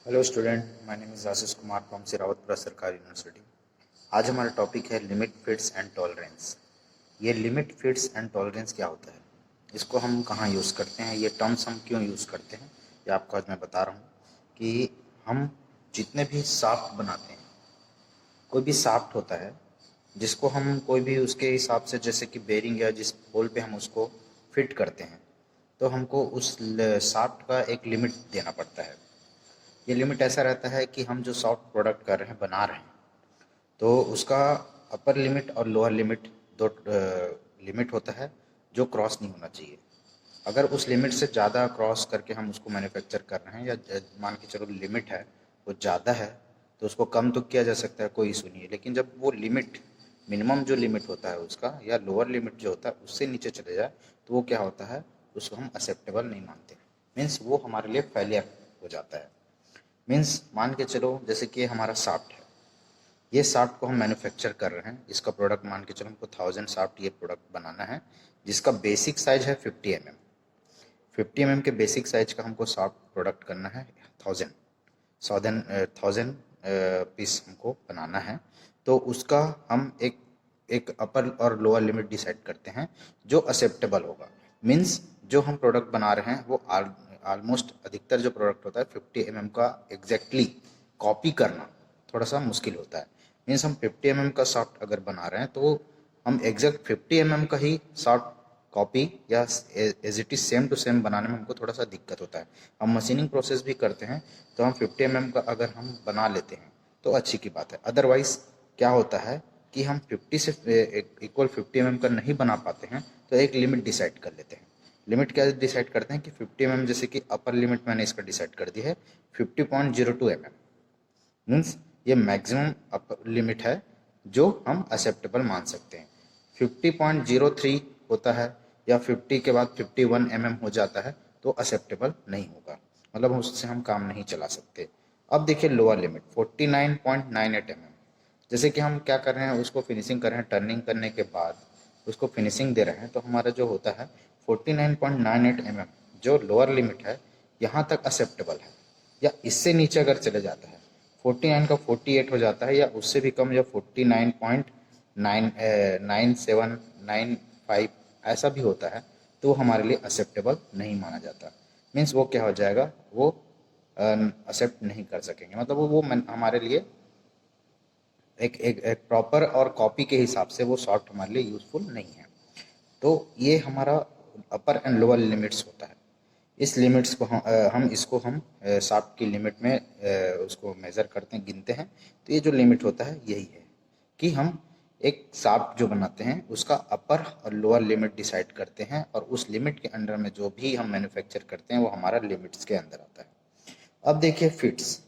Hello student, my name is Ashish Kumar from Sirawatpura Sarkari university. आज हमारा topic है लिमिट, फिट्स एंड टॉलरेंस। ये लिमिट, फिट्स एंड टॉलरेंस क्या होता है, इसको हम कहाँ यूज़ करते हैं, ये टर्म्स हम क्यों यूज़ करते हैं, ये आपको आज मैं बता रहा हूँ कि हम जितने भी शाफ्ट बनाते हैं, कोई भी शाफ्ट होता है जिसको हम कोई भी उसके हिसाब से, जैसे कि बेरिंग या जिस होल पे हम उसको फिट करते हैं, तो हमको उस शाफ्ट का एक लिमिट देना पड़ता है। ये लिमिट ऐसा रहता है कि हम जो सॉफ्ट प्रोडक्ट कर रहे हैं, बना रहे हैं, तो उसका अपर लिमिट और लोअर लिमिट दो लिमिट होता है जो क्रॉस नहीं होना चाहिए। अगर उस लिमिट से ज़्यादा क्रॉस करके हम उसको मैन्युफैक्चर कर रहे हैं, या मान के चलो लिमिट है वो ज़्यादा है, तो उसको कम तो किया जा सकता है, कोई इशू नहीं है। लेकिन जब वो लिमिट, मिनिमम जो लिमिट होता है उसका, या लोअर लिमिट जो होता है उससे नीचे चले जाए, तो वो क्या होता है, उसको हम एक्सेप्टेबल नहीं मानते। मीन्स वो हमारे लिए फेलियर हो जाता है। मीन्स मान के चलो, जैसे कि हमारा शाफ्ट है, ये शाफ्ट को हम मैन्युफैक्चर कर रहे हैं, इसका प्रोडक्ट मान के चलो हमको 1000 शाफ्ट ये प्रोडक्ट बनाना है, जिसका बेसिक साइज है 50 mm। 50 mm के बेसिक साइज का हमको शाफ्ट प्रोडक्ट करना है, 1000 पीस हमको बनाना है। तो उसका हम एक एक अपर और लोअर लिमिट डिसाइड करते हैं जो एक्सेप्टेबल होगा। मीन्स जो हम प्रोडक्ट बना रहे हैं वो ऑलमोस्ट अधिकतर जो प्रोडक्ट होता है 50 mm का एग्जैक्टली कॉपी करना थोड़ा सा मुश्किल होता है। मीन्स हम 50 mm का शाफ्ट अगर बना रहे हैं तो हम एग्जैक्ट 50 mm का ही शाफ्ट कॉपी या as it is same to same बनाने में हमको थोड़ा सा दिक्कत होता है। हम मशीनिंग प्रोसेस भी करते हैं, तो हम 50 mm का अगर हम बना लेते हैं तो अच्छी की बात है। अदरवाइज क्या होता है कि हम 50 से इक्वल 50 mm का नहीं बना पाते हैं, तो एक लिमिट डिसाइड कर लेते हैं। लिमिट क्या डिसाइड करते हैं कि 50 mm, जैसे कि अपर लिमिट मैंने इसका डिसाइड कर दी है 50.02 mm। मीन्स ये मैक्सिमम अपर लिमिट है जो हम एक्सेप्टेबल मान सकते हैं। 50.03 होता है या 50 के बाद 51 mm हो जाता है तो एक्सेप्टेबल नहीं होगा, मतलब उससे हम काम नहीं चला सकते। अब देखिए लोअर लिमिट 49.98 mm। जैसे कि हम क्या कर रहे हैं, उसको फिनिशिंग कर रहे हैं, टर्निंग करने के बाद उसको फिनिशिंग दे रहे हैं, तो हमारा जो होता है 49.98 mm जो लोअर लिमिट है, यहाँ तक एक्सेप्टेबल है। या इससे नीचे अगर चले जाता है, 49 का 48 हो जाता है, या उससे भी कम, या 49.9795 ऐसा भी होता है, तो वो हमारे लिए एक्सेप्टेबल नहीं माना जाता। मीन्स वो क्या हो जाएगा, वो एक्सेप्ट नहीं कर सकेंगे, मतलब वो हमारे लिए एक प्रॉपर और कॉपी के हिसाब से वो सॉफ्ट हमारे लिए यूज़फुल नहीं है। तो ये हमारा अपर एंड लोअर लिमिट्स होता है। इस लिमिट्स को हम इसको हम शाफ्ट की लिमिट में उसको मेज़र करते हैं, गिनते हैं। तो ये जो लिमिट होता है यही है कि हम एक शाफ्ट जो बनाते हैं उसका अपर और लोअर लिमिट डिसाइड करते हैं, और उस लिमिट के अंडर में जो भी हम मैन्युफैक्चर करते हैं वो हमारा लिमिट्स के अंदर आता है। अब देखिए फिट्स।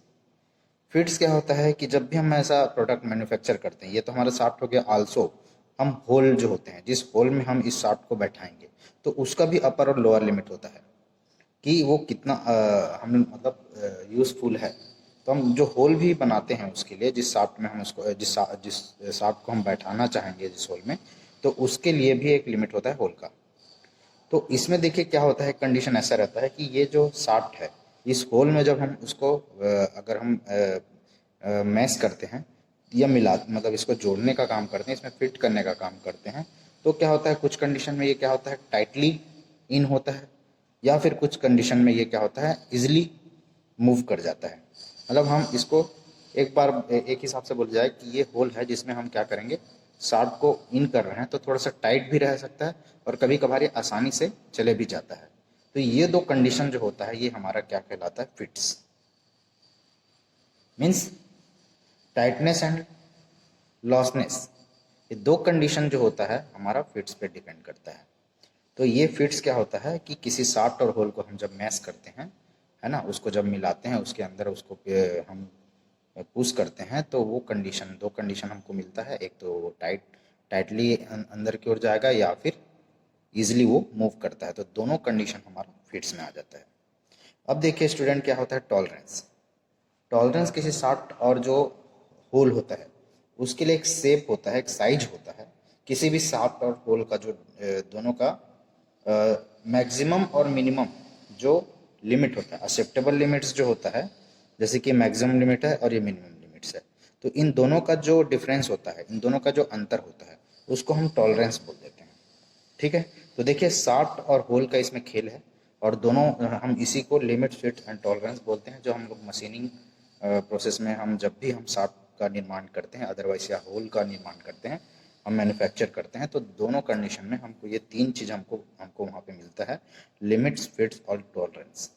फिट्स क्या होता है कि जब भी हम ऐसा प्रोडक्ट मैन्युफैक्चर करते हैं, ये तो हमारा शाफ्ट हो गया, आल्सो हम होल जो होते हैं, जिस होल में हम इस शाफ्ट को बैठाएंगे, तो उसका भी अपर और लोअर लिमिट होता है कि वो कितना हम मतलब यूज़फुल है। तो हम जो होल भी बनाते हैं उसके लिए, जिस शाफ्ट में हम उसको जिस शाफ्ट को हम बैठाना चाहेंगे जिस होल में, तो उसके लिए भी एक लिमिट होता है होल का। तो इसमें देखिए क्या होता है, कंडीशन ऐसा रहता है कि ये जो शाफ्ट है, इस होल में जब हम उसको अगर हम मैश करते हैं या मिला, मतलब इसको जोड़ने का काम करते हैं, इसमें फिट करने का काम करते हैं, तो क्या होता है, कुछ कंडीशन में ये क्या होता है, टाइटली इन होता है, या फिर कुछ कंडीशन में ये क्या होता है, इजिली मूव कर जाता है। मतलब हम इसको एक बार एक हिसाब से बोल जाए कि ये होल है जिसमें हम क्या करेंगे, शाफ्ट को इन कर रहे हैं, तो थोड़ा सा टाइट भी रह सकता है और कभी कभार ये आसानी से चले भी जाता है। तो ये दो कंडीशन जो होता है ये हमारा क्या कहलाता है, फिट्स। मीन्स टाइटनेस एंड लॉसनेस, ये दो कंडीशन जो होता है हमारा फिट्स पे डिपेंड करता है। तो ये फिट्स क्या होता है कि किसी शाफ्ट और होल को हम जब मैश करते हैं, है ना, उसको जब मिलाते हैं, उसके अंदर उसको हम पुश करते हैं, तो वो कंडीशन, दो कंडीशन हमको मिलता है। एक तो वो टाइटली अंदर की ओर जाएगा, या फिर इजिली वो मूव करता है, तो दोनों कंडीशन हमारा फिट्स में आ जाता है। अब देखिए स्टूडेंट, क्या होता है टॉलरेंस। टॉलरेंस किसी शाफ्ट और जो होल होता है उसके लिए एक शेप होता है, एक साइज होता है। किसी भी शाफ्ट और होल का जो दोनों का मैक्सिमम और मिनिमम जो लिमिट होता है, एक्सेप्टेबल लिमिट्स जो होता है, जैसे कि मैक्सिमम लिमिट है और ये मिनिमम लिमिट्स है। तो इन दोनों का जो डिफरेंस होता है, इन दोनों का जो अंतर होता है, उसको हम टॉलरेंस बोल देते हैं। ठीक है, तो देखिए शाफ्ट और होल का इसमें खेल है, और दोनों हम इसी को लिमिट, फिट एंड टॉलरेंस बोलते हैं, जो हम लोग मशीनिंग प्रोसेस में हम जब भी हम शाफ्ट का निर्माण करते हैं, अदरवाइज या होल का निर्माण करते हैं, हम मैन्युफैक्चर करते हैं, तो दोनों कंडीशन में हमको ये तीन चीज़ हमको हमको वहाँ पे मिलता है, लिमिट्स, फिट्स और टॉलरेंस।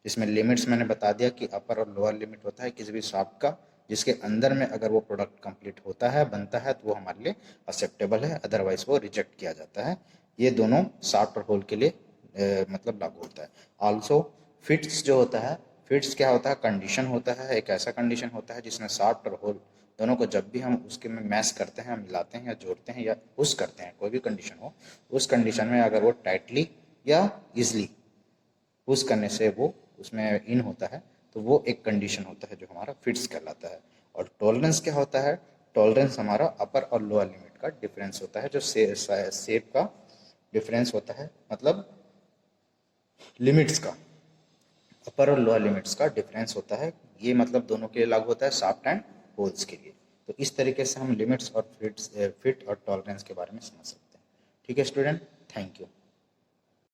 जिसमें लिमिट्स मैंने बता दिया कि अपर और लोअर लिमिट होता है किसी भी शाफ्ट का, जिसके अंदर में अगर वो प्रोडक्ट कंप्लीट होता है, बनता है, तो वो हमारे लिए एक्सेप्टेबल है, अदरवाइज वो रिजेक्ट किया जाता है। ये दोनों शाफ्ट और होल के लिए मतलब लागू होता है। आल्सो फिट्स जो होता है, फिट्स क्या होता है, कंडीशन होता है, एक ऐसा कंडीशन होता है जिसमें शाफ्ट और होल दोनों को जब भी हम उसके में मैश करते हैं, मिलाते हैं या जोड़ते हैं या पुश करते हैं, कोई भी कंडीशन हो, उस कंडीशन में अगर वो टाइटली या इजली पुश करने से वो उसमें इन होता है, तो वो एक कंडीशन होता है जो हमारा फिट्स कहलाता है। और टॉलरेंस क्या होता है, टॉलरेंस हमारा अपर और लोअर लिमिट का डिफरेंस होता है, जो शेप का डिफरेंस होता है, मतलब लिमिट्स का, अपर और लोअर लिमिट्स का डिफरेंस होता है। ये मतलब दोनों के लिए लागू होता है, शाफ्ट एंड होल्स के लिए। तो इस तरीके से हम लिमिट्स और फिट और टॉलरेंस के बारे में समझ सकते हैं। ठीक है स्टूडेंट, थैंक यू।